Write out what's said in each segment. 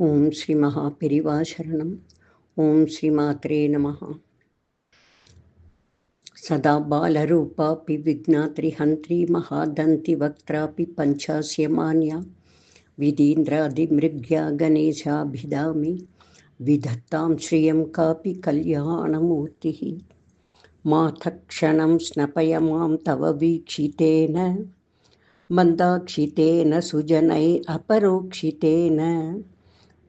ஓம் ஸ்ரீ மகா பெரிவா சரணம். ஓம் ஸ்ரீ மாத்ரே நமஹ. சதா பாலரூபாபி விக்னாத்ரி ஹந்த்ரி மகாதந்தி வக்த்ராபி பஞ்சாஸ்யமான்யா விதீந்திராதிமிருக்யா கணேசாபிதாமி விதத்தாம் ஸ்ரீயம் காபி கல்யாணமூர்த்திஹி. மாதக்ஷணம் ஸ்னபய மாம் தவ வீக்ஷிதேன மந்தாக்ஷிதேன சுஜனை அபரோக்ஷிதேன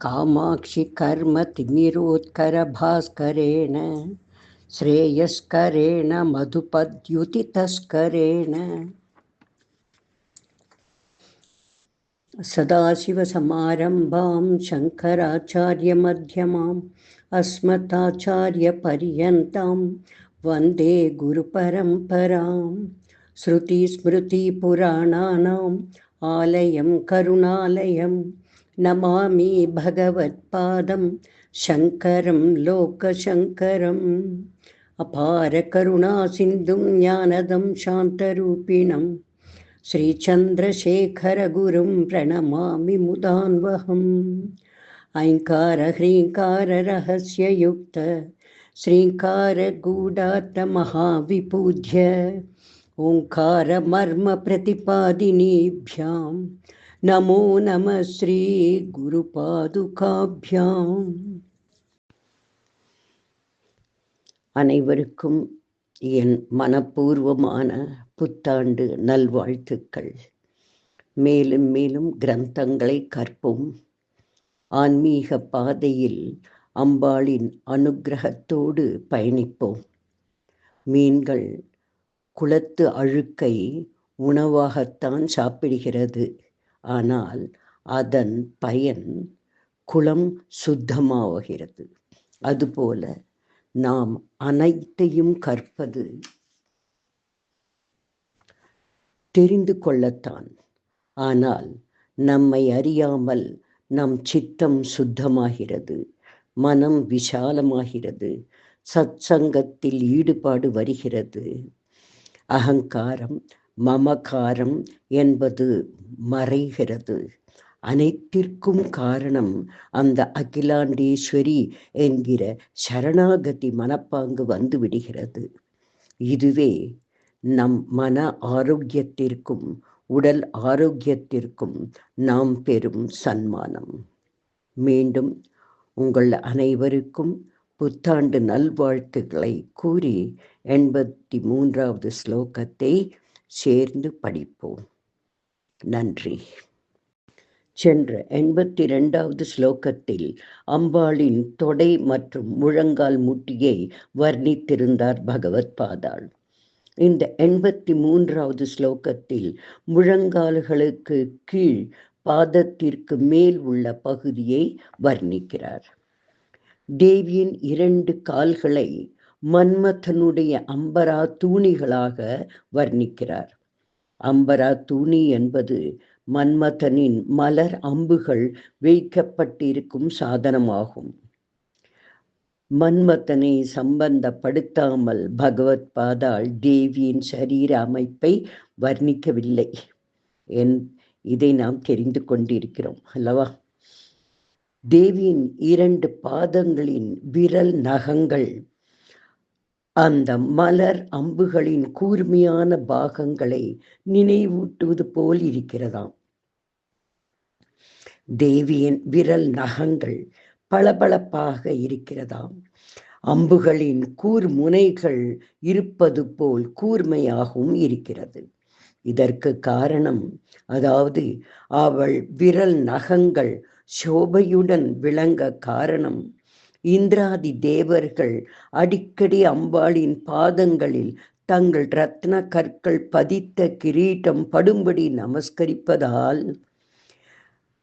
காமாட்சி கர்ம திமிரோத்கர பாஸ்கரேண ஸ்ரேயஸ்கரேண மதுபத்யுதி தஸ்கரேண. சதாசிவசமாரம்பாம் சங்கராச்சாரிய மத்யமாம் அஸ்மதாச்சாரிய பரியந்தாம் வந்தே குரு பரம்பராம். ஸ்ருதி ஸ்மிருதி புராணானாம் ஆலயம் கருணாலயம் நமாமி பகவத்பாதம் சங்கரம் லோகசங்கரம். அபார கருணா சிந்தும் ஞானதம் சாந்தரூபிணம் ஸ்ரீசந்திரசேகர குரும் பிரணமாமி முதான்வகம். ஐங்கார ஹ்ரீங்கார ரகஸ்யயுக்த ஸ்ரீங்கார கூடார்த்த மகாவிபூஜ்ய ஓங்கார மர்ம பிரதிபாதினீभ्यां நமோ நம ஸ்ரீ குரு பாதுகாभ्याம். அனைவருக்கும் என் மனப்பூர்வமான புத்தாண்டு நல்வாழ்த்துக்கள். மேலும் மேலும் கிரந்தங்களை கற்போம். ஆன்மீக பாதையில் அம்பாளின் அனுக்கிரகத்தோடு பயணிப்போம். மீன்கள் குளத்து அழுக்கை உணவாகத்தான் சாப்பிடுகிறது. ஆனால் அதன் பயன் குளம் சுத்தமாகிறது. அதுபோல நாம் அனைத்தையும் கற்பது தெரிந்து கொள்ளத்தான். ஆனால் நம்மை அறியாமல் நம் சித்தம் சுத்தமாகிறது, மனம் விசாலமாகிறது, சத்சங்கத்தில் ஈடுபாடு வருகிறது. அகங்காரம் மமகாரம் என்பது மறைகிறது. அனைத்திற்கும் காரணம் அந்த அகிலாண்டேஸ்வரி என்கிற சரணாகதி மனப்பாங்கு வந்து விடுகிறது. இதுவே நம் மன ஆரோக்கியத்திற்கும் உடல் ஆரோக்கியத்திற்கும் நாம் பெறும் சன்மானம். மீண்டும் உங்கள் அனைவருக்கும் புத்தாண்டு நல்வாழ்த்துக்களை கூறி 83வது ஸ்லோகத்தை சேர்ந்து படிப்போம். நன்றி. சென்ற 82வது ஸ்லோகத்தில் அம்பாளின் தொடை மற்றும் முழங்கால் முட்டியை வர்ணித்திருந்தார் பகவத் பாதாள். இந்த 83வது ஸ்லோகத்தில் முழங்கால்களுக்கு கீழ் பாதத்திற்கு மேல் உள்ள பகுதியை வர்ணிக்கிறார். தேவியின் 2 கால்களை மன்மதனுடைய அம்பரா தூணிகளாக வர்ணிக்கிறார். அம்பரா தூணி என்பது மன்மதனின் மலர் அம்புகள் வைக்கப்பட்டிருக்கும் சாதனமாகும். மன்மதனை சம்பந்தப்படுத்தாமல் பகவத் பாதாள் தேவியின் சரீர அமைப்பை வர்ணிக்கவில்லை. இதை நாம் தெரிந்து கொண்டிருக்கிறோம் அல்லவா? தேவியின் 2 பாதங்களின் விரல் நகங்கள் அந்த மலர் அம்புகளின் கூர்மையான பாகங்களை நினைவூட்டுவது போல் இருக்கிறதாம். தேவியின் விரல் நகங்கள் பளபளப்பாக இருக்கிறதாம். அம்புகளின் கூர்முனைகள் இருப்பது போல் கூர்மையாகவும் இருக்கிறது. இதற்கு காரணம், அதாவது அவள் விரல் நகங்கள் சோபையுடன் விளங்க காரணம், இந்திராதி தேவர்கள் அடிக்கடி அம்பாளின் பாதங்களில் தங்கள் ரத்ன கற்கள் பதித்த கிரீட்டம் படும்படி நமஸ்கரிப்பதால்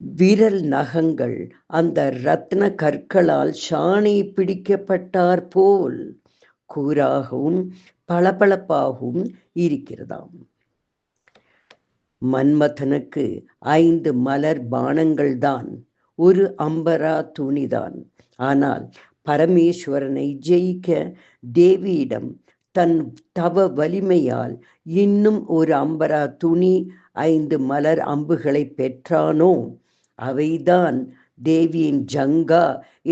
விரல் நகங்கள் அந்த ரத்ன கற்களால் சாணை பிடிக்கப்பட்டார் போல் கூராகவும் பளபளப்பாகவும் இருக்கிறதாம். மன்மதனுக்கு 5 மலர் பானங்கள் தான், ஒரு அம்பரா துணிதான். ஆனால் பரமேஸ்வரனை ஜெயிக்க தேவியிடம் தன் தவ வலிமையால் இன்னும் ஒரு அம்பரா துணி 5 மலர் அம்புகளை பெற்றானோ, அவைதான் தேவியின் ஜங்கா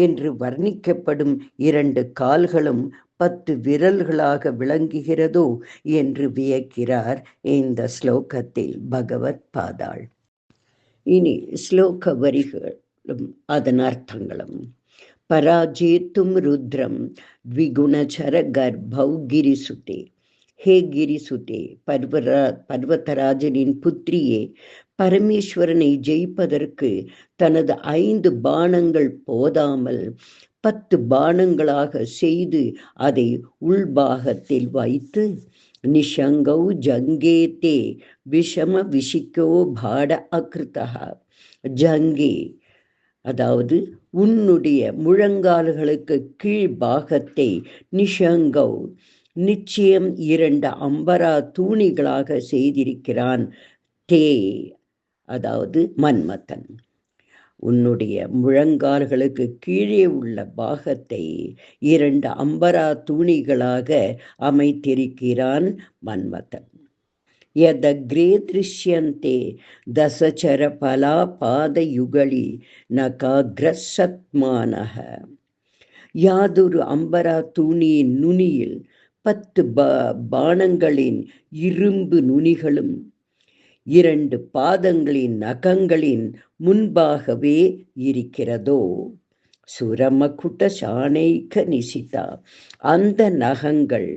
என்று வர்ணிக்கப்படும் 2 கால்களும் 10 விரல்களாக விளங்குகிறதோ என்று வியக்கிறார் இந்த ஸ்லோகத்தில் பகவத் பாதாள். இனி ஸ்லோக வரிகளும் அதன் அர்த்தங்களும். பராஜேத்தும் ருத்ரம் த்விகுணச்சர கர்ப்பௌ கிரிசுதே. ஹே கிரிசுதே, பர்வதராஜனின் புத்திரியே, பரமேஸ்வரனை ஜெயிப்பதற்கு தனது 5 பாணங்கள் போதாமல் 10 பாணங்களாக செய்து அதை உள்பாகத்தில் வைத்து நிஷங்கௌ ஜங்கேதே விஷம விஷிக்கோ பாட அக்ருதா. ஜங்கே அதாவது உன்னுடைய முழங்கால்களுக்கு கீழ்பாகத்தை நிஷங்கௌ நிச்சயம் 2 அம்பரா தூணிகளாக செய்திருக்கிறான். தே அதாவது மன்மதன். உன்னுடைய முழங்கால்களுக்கு கீழே உள்ள பாகத்தை 2 அம்பரா தூணிகளாக அமைத்திருக்கிறான் மன்மதன். யதக்ரே திருஷ்யந்தே தசச்சர பலா பாதயுகளி நகாக்ரசத்மானஹ. யாதொரு அம்பரா தூணியின் நுனியில் 10 பாணங்களின் இரும்பு நுனிகளும் 2 பாதங்களின் நகங்களின் முன்பாகவே இருக்கிறதோ, சுரமகுட்ட சாணைக்க நிசிதா, அந்த நகங்கள்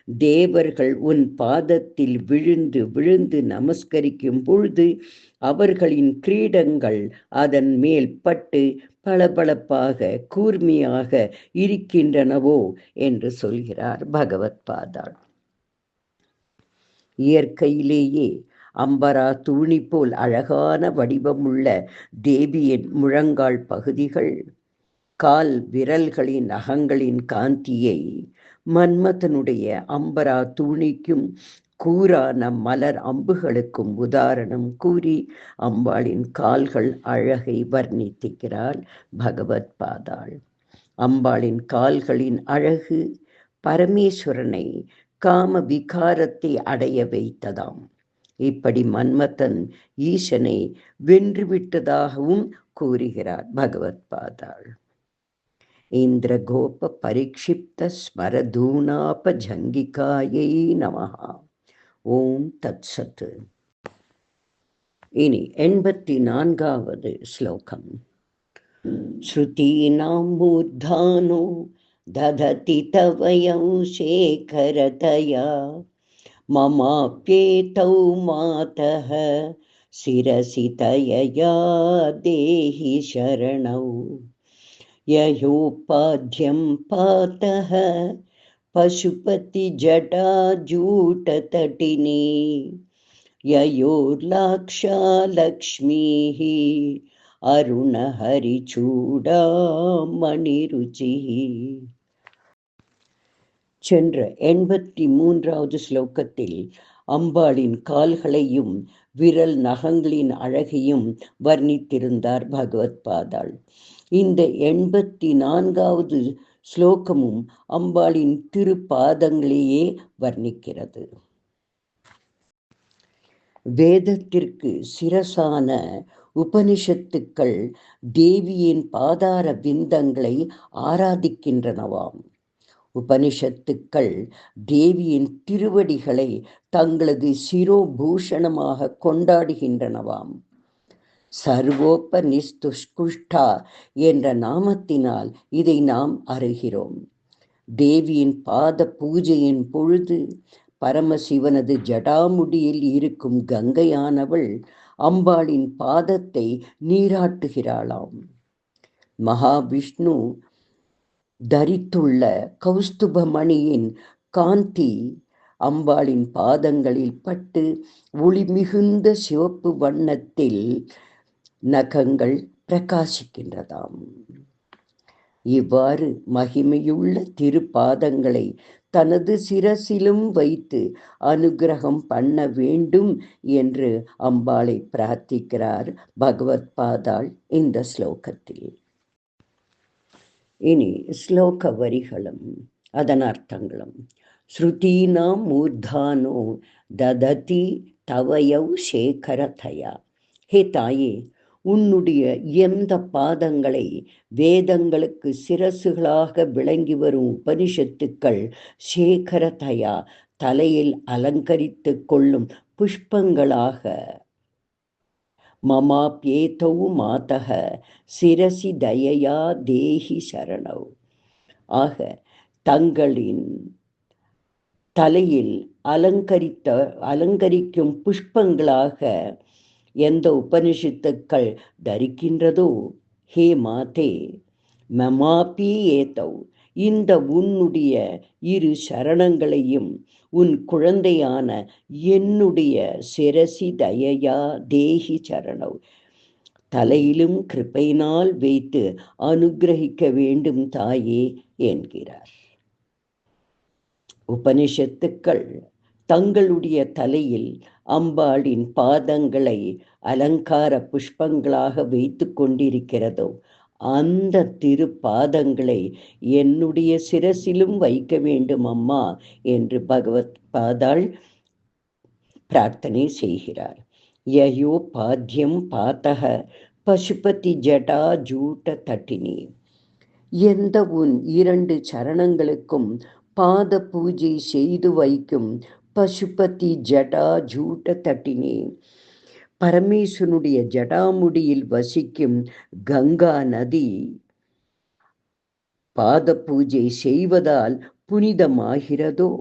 தேவர்கள் உன் பாதத்தில் விழுந்து விழுந்து நமஸ்கரிக்கும் பொழுது அவர்களின் கிரீடங்கள் அதன் மேல் பட்டு பளபளப்பாக கூர்மையாக இருக்கின்றனவோ என்று சொல்கிறார் பகவத் பாதாள். இயற்கையிலேயே அம்பரா தூணி போல் அழகான வடிவமுள்ள தேவியின் முழங்கால் பகுதிகள் கால் விரல்களின் நகங்களின் காந்தியை மன்மதனுடைய அம்பரா தூணிக்கும் கூரான மலர் அம்புகளுக்கும் உதாரணம் கூறி அம்பாளின் கால்கள் அழகை வர்ணித்திருக்கிறாள் பகவத் பாதாள். அம்பாளின் கால்களின் அழகு பரமேஸ்வரனை காம விகாரத்தை அடைய வைத்ததாம். இப்படி மன்மதன் ஈசனை வென்றுவிட்டதாகவும் கூறுகிறார் பகவத் பாதாள். இந்திரகோப பரிக்ஷிப்த ஸ்மரதூனாப ஜங்கிகாயை நமஹா. ஓம் தத் சத். இனி 84வது ஸ்லோகம். ஸ்ருதீனாம் மூர்தானோ தததி தவயௌ சேகரதயா மமாப்யேதௌ மாதः சிரசி தயயா தேஹி சரணௌ. யயோபாத்யம் பாதः பசுபதி ஜடாஜூட்டதட்டினே யயோர்லாக்ஷா லக்ஷ்மீः அருணஹரிச்சூடாமணிருச்சிः. சென்ற 83வது ஸ்லோகத்தில் அம்பாளின் கால்களையும் விரல் நகங்களின் அழகையும் வர்ணித்திருந்தார் பகவத் பாதாள். இந்த 84வது ஸ்லோகமும் அம்பாளின் திருப்பாதங்களையே வர்ணிக்கிறது. வேதத்திற்கு சிரசான உபனிஷத்துக்கள் தேவியின் பாதார விந்தங்களை ஆராதிக்கின்றனவாம். உபனிஷத்துக்கள் தேவியின் திருவடிகளை தங்களது சிரோபூஷணமாக கொண்டாடுகின்றனவாம். சர்வோபநிஷ்துஷ்குஷ்டா என்ற நாமத்தினால் இதை நாம் அறிகிறோம். தேவியின் பாத பூஜையின் பொழுது பரமசிவனது ஜடாமுடியில் இருக்கும் கங்கையானவள் அம்பாளின் பாதத்தை நீராட்டுகிறாளாம். மகாவிஷ்ணு தரித்துள்ள கௌஸ்துபமணியின் காந்தி அம்பாளின் பாதங்களில் பட்டு ஒளி மிகுந்த சிவப்பு வண்ணத்தில் நகங்கள் பிரகாசிக்கின்றதாம். இவ்வாறு மகிமையுள்ள திருப்பாதங்களை தனது சிரசிலும் வைத்து அனுகிரகம் பண்ண வேண்டும் என்று அம்பாளை பிரார்த்திக்கிறார் பகவத் பாதாள் இந்த ஸ்லோகத்தில். இனி ஸ்லோக வரிகளும் அதன் அர்த்தங்களும். ஸ்ருதீனாம் மூர்தானோ தததி தவயௌ சேகரதயா. ஹே தாயே, உன்னுடைய எந்த பாதங்களை வேதங்களுக்கு சிரசுகளாக விளங்கி வரும் உபனிஷத்துக்கள் சேகரதயா தலையில் அலங்கரித்து கொள்ளும் புஷ்பங்களாக மமாப்யேதௌ மாதக சிரசி தயையா தேஹி சரணௌ ஆக தங்களின் தலையில் அலங்கரிக்கும் புஷ்பங்களாக எந்த உபனிஷத்துக்கள் தரிக்கின்றதோ ஹே மாதே மமாபி ஏதௌ இந்த உன்னுடைய இரு சரணங்களையும் உன் குழந்தையான என்னுடைய சிரசி தயையா தேஹி சரணவ் தலையிலும் கிருபையினால் வைத்து அனுகிரகிக்க வேண்டும் தாயே என்கிறார். உபனிஷத்துக்கள் தங்களுடைய தலையில் அம்பாளின் பாதங்களை அலங்கார புஷ்பங்களாக வைத்து கொண்டிருக்கிறதோ அந்த திருப்பாதங்களை என்னுடைய சிரசிலும் வைக்க வேண்டும் அம்மா என்று பகவத் பாதாள் பிரார்த்தனை செய்கிறார். யயோ பாத்தியம் பாத்தக பசுபதி ஜடா ஜூட்ட தட்டினி எந்த உன் 2 சரணங்களுக்கும் பாத பூஜை செய்து வைக்கும் பசுபதி ஜடா ஜூட்ட தட்டினி பரமேஸ்வனுடைய ஜடாமுடியில் வசிக்கும் கங்கா நதி பாத பூஜை செய்வதால் புனிதமாகிறதோ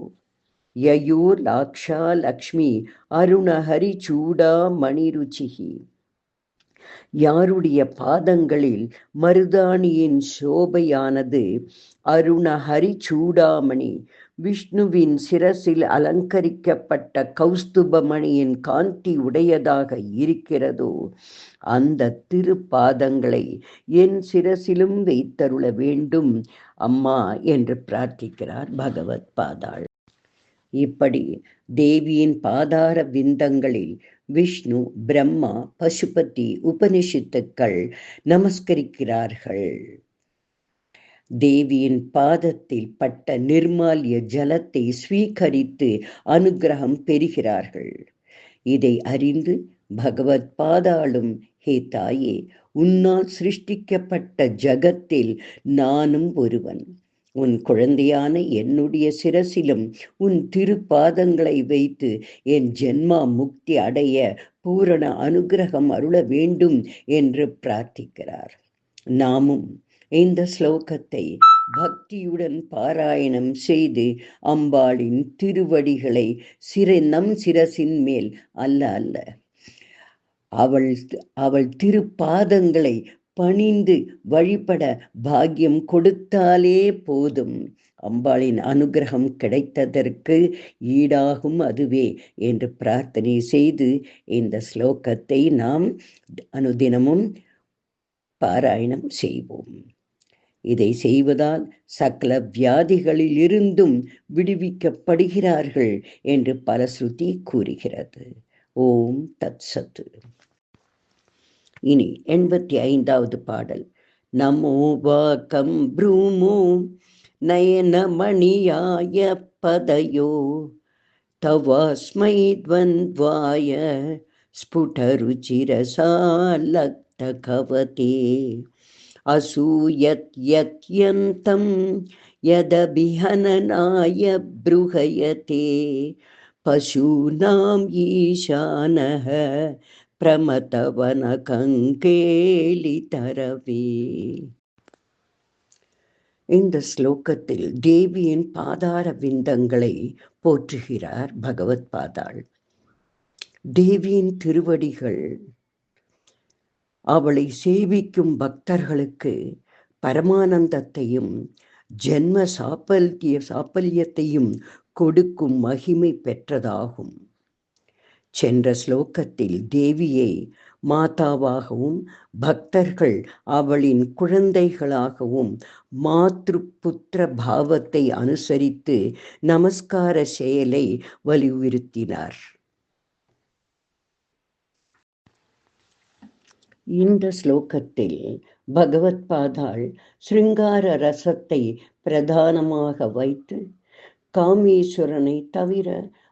யயோ லாக்ஷா லக்ஷ்மி அருணஹரி சூடா மணிருச்சிகி யாருடைய பாதங்களில் மருதாணியின் சோபையானது அருணஹரி சூடாமணி விஷ்ணுவின் சிரசில் அலங்கரிக்கப்பட்ட கௌஸ்துபமணியின் காந்தி உடையதாக இருக்கிறதோ அந்த திருப்பாதங்களை என் சிரசிலும் வைத்தருள வேண்டும் அம்மா என்று பிரார்த்திக்கிறார் பகவத் பாதாள். இப்படி தேவியின் பாதார விந்தங்களில் விஷ்ணு, பிரம்மா, பசுபதி உபனிஷத்துக்கள் நமஸ்கரிக்கிறார்கள். தேவியின் பாதத்தில் பட்ட நிர்மால்ய ஜலத்தை ஸ்வீகரித்து அனுகிரகம் பெறுகிறார்கள். இதை அறிந்து பகவத் பாதாளும் ஹே தாயே, உன்னால் சிருஷ்டிக்கப்பட்ட ஜகத்தில் நானும் ஒருவன். உன் குழந்தையான என்னுடைய சிரசிலும் உன் திருப்பாதங்களை வைத்து என் ஜென்மா முக்தி அடைய பூரண அனுகிரகம் அருள வேண்டும் என்று பிரார்த்திக்கிறார். நாமும் இந்த ஸ்லோகத்தை பக்தியுடன் பாராயணம் செய்து அம்பாளின் திருவடிகளை நம் சிரசின் மேல் அல்ல அவள் திருப்பாதங்களை பணிந்து வழிபட பாக்கியம் கொடுத்தாலே போதும். அம்பாளின் அனுகிரகம் கிடைத்ததற்கு ஈடாகும் அதுவே என்று பிரார்த்தனை செய்து இந்த ஸ்லோகத்தை நாம் அனுதினமும் பாராயணம் செய்வோம். இதை செய்வதால் சகல வியாதிகளில் இருந்தும் விடுவிக்கப்படுகிறார்கள் என்று பலஸ்ருதி கூறுகிறது. ஓம் தத் சத்து. இனி 85வது பாடல். நமோ வாக்கம் ப்ரூமோ நயனமணியாய பதயோ தவாஸ்மை த்வந்த்வாய ஸ்புடருச்சிரசாலக்த கவதே அசூயத் யத்யந்தம் யதபிஹனனாய ப்ருஹயதே பசூனாம் ஈசானஹ பிரமதவன கங்கேலி தரவே. இந்த ஸ்லோகத்தில் தேவியின் பாதார விந்தங்களை போற்றுகிறார் பகவத் பாதாள். தேவியின் திருவடிகள் அவளை சேவிக்கும் பக்தர்களுக்கு பரமானந்தத்தையும் ஜென்ம சாப்பல்யத்தையும் கொடுக்கும் மகிமை பெற்றதாகும். சென்ற ஸ்லோகத்தில் தேவியை மாதாவாகவும் பக்தர்கள் அவளின் குழந்தைகளாகவும் மாத்ரு புத்திர பாவத்தை அனுசரித்து நமஸ்கார செயலை வலியுறுத்தினார். இந்த ஸ்லோகத்தில் பகவத் பாதாள் ஸ்ருங்கார ரசத்தை பிரதானமாக வைத்து காமேஸ்வரனை தவிர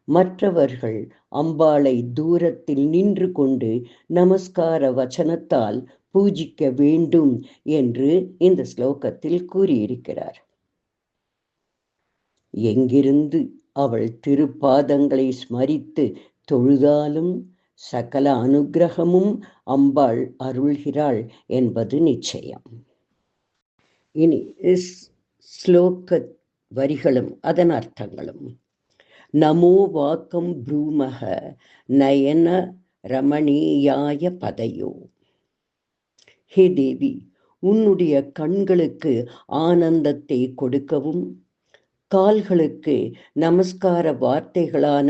மற்றவர்கள் அம்பாளை தூரத்தில் நின்று கொண்டு நமஸ்கார வச்சனத்தால் பூஜிக்க வேண்டும் என்று இந்த ஸ்லோகத்தில் கூறியிருக்கிறார். எங்கிருந்து அவள் திருப்பாதங்களை ஸ்மரித்து தொழுதாலும் சகல அனுக்கிரகமும் அம்பாள் அருள்கிறாள் என்பது நிச்சயம். இனி ஸ்லோக வரிகளும் அதன் அர்த்தங்களும். நமோ வாக்கம் ப்ரூமக நயன ரமணீயாய பதையோ. ஹே தேவி, உன்னுடைய கண்களுக்கு ஆனந்தத்தை கொடுக்கவும், கால்களுக்கு நமஸ்கார வார்த்தைகளான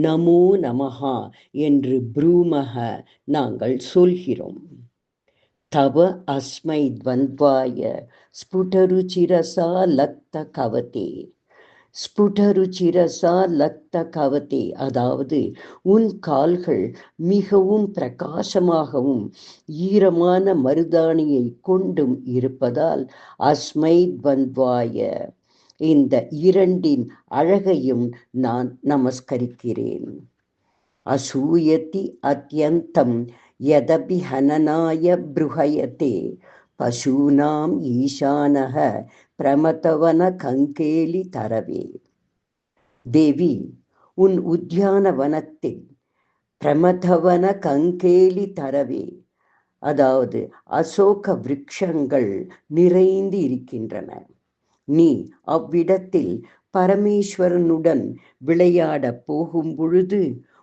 நமோ நமஹா என்று ப்ரூமக நாங்கள் சொல்கிறோம். தவ அஸ்மை துவந்த்வாய ஸ்புடருச்சிரசா லக்த கவதே. ஸ்புடருச்சிரசா லக்த கவதே, அதாவது உன் கால்கள் மிகவும் பிரகாசமாகவும் ஈரமான மருதாணியை கொண்டும் இருப்பதால் அஸ்மை துவந்த்வாய, இந்த இரண்டின் அழகையும் நான் நமஸ்கரிக்கிறேன். அசூயதி அத்யந்தம் யதபி ஹனனாய ப்ருஹயதே பசூனாம் ஈசானஹ பிரமதவன கங்கேலி தரவே. தேவி, உன் உத்தியான வனத்தில் பிரமதவன கங்கேலி தரவே, அதாவது அசோக விருட்சங்கள் நிறைந்து இருக்கின்றன. நீ அவ்விடத்தில் பரமேஸ்வரனுடன் விளையாட போகும் பொழுது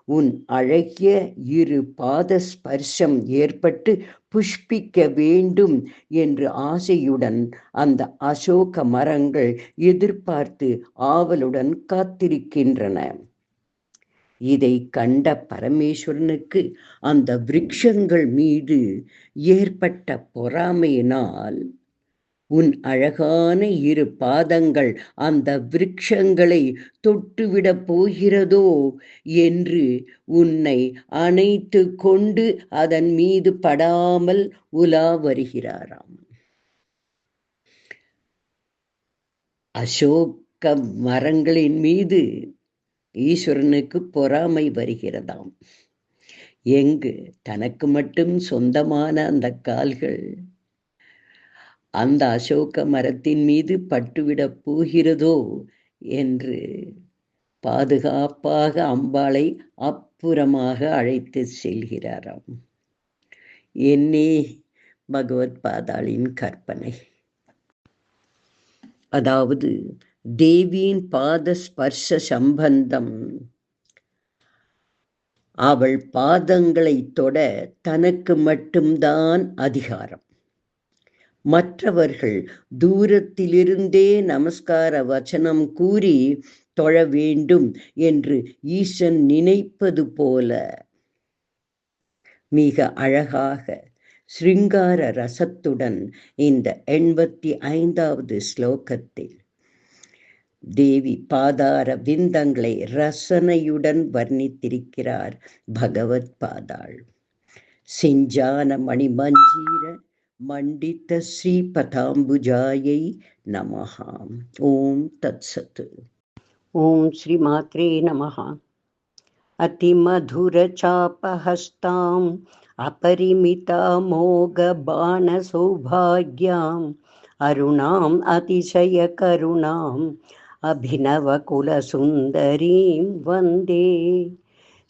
உன் அழகிய இரு பாத ஸ்பர்ஷம் ஏற்பட்டு புஷ்பிக்க வேண்டும் என்று ஆசையுடன் அந்த அசோக மரங்கள் எதிர்பார்த்து ஆவலுடன் காத்திருக்கின்றன. இதை கண்ட பரமேஸ்வரனுக்கு அந்த விருட்சங்கள் மீது ஏற்பட்ட பொறாமையினால் உன் அழகான இரு பாதங்கள் அந்த விருட்சங்களை தொட்டுவிடப் போகிறதோ என்று உன்னை அணைத்து கொண்டு அதன் மீது படாமல் உலா வருகிறாராம். அசோக மரங்களின் மீது ஈஸ்வரனுக்கு பொறாமை வருகிறதாம். எங்கு தனக்கு மட்டும் சொந்தமான அந்த கால்கள் அந்த அசோக மரத்தின் மீது பட்டுவிடப் போகிறதோ என்று பாதுகாப்பாக அம்பாளை அப்புறமாக அழைத்து செல்கிறாராம். என்னே பகவத் பாதாளின் கற்பனை. அதாவது தேவியின் பாத ஸ்பர்ஷ சம்பந்தம் அவள் பாதங்களை தொட தனக்கு மட்டும்தான் அதிகாரம். மற்றவர்கள் தூரத்திலிருந்தே நமஸ்கார வச்சனம் கூறி தொழ வேண்டும் என்று ஈசன் நினைப்பது போல மிக அழகாக ஸ்ருங்கார ரசத்துடன் இந்த 85வது ஸ்லோகத்தில் தேவி பாதார விந்தங்களை ரசனையுடன் வர்ணித்திருக்கிறார் பகவத் பாதாள். சிஞ்சான மணிமஞ்சீர மண்டித ஸ்ரீபதாம்புஜாயை நமஹாம். ஓம் தத்சத். ஓம் ஸ்ரீ மாத்ரே நமஹ. அதிமதுரசாபஹஸ்தாம் அபரிமிதாமோகபாணசௌபாக்யாம் அருணாம் அதிசயகருணாம் அபிநவகுலசுந்தரீம் வந்தே.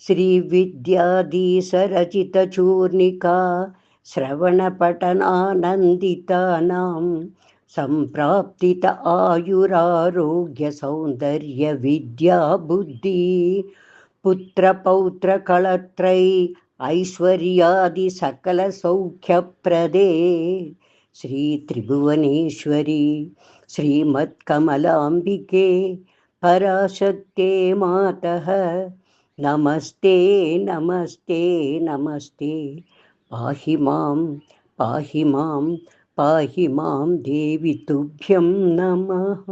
ஸ்ரீவித்யாதீசரச்சிதச்சூர்ணிகா श्रवणपठनानन्दितानां सम्प्राप्तित आयुरारोग्यसौन्दर्यविद्या बुद्धि पुत्रपौत्रकलत्रै ऐश्वर्यादिसकलसौख्यप्रदे श्रीत्रिभुवनेश्वरी श्रीमत्कमलाम्बिके पराशक्ते मातः नमस्ते नमस्ते नमस्ते. पाहि मां पाहि मां पाहि मां देवी तुभ्यं नमः.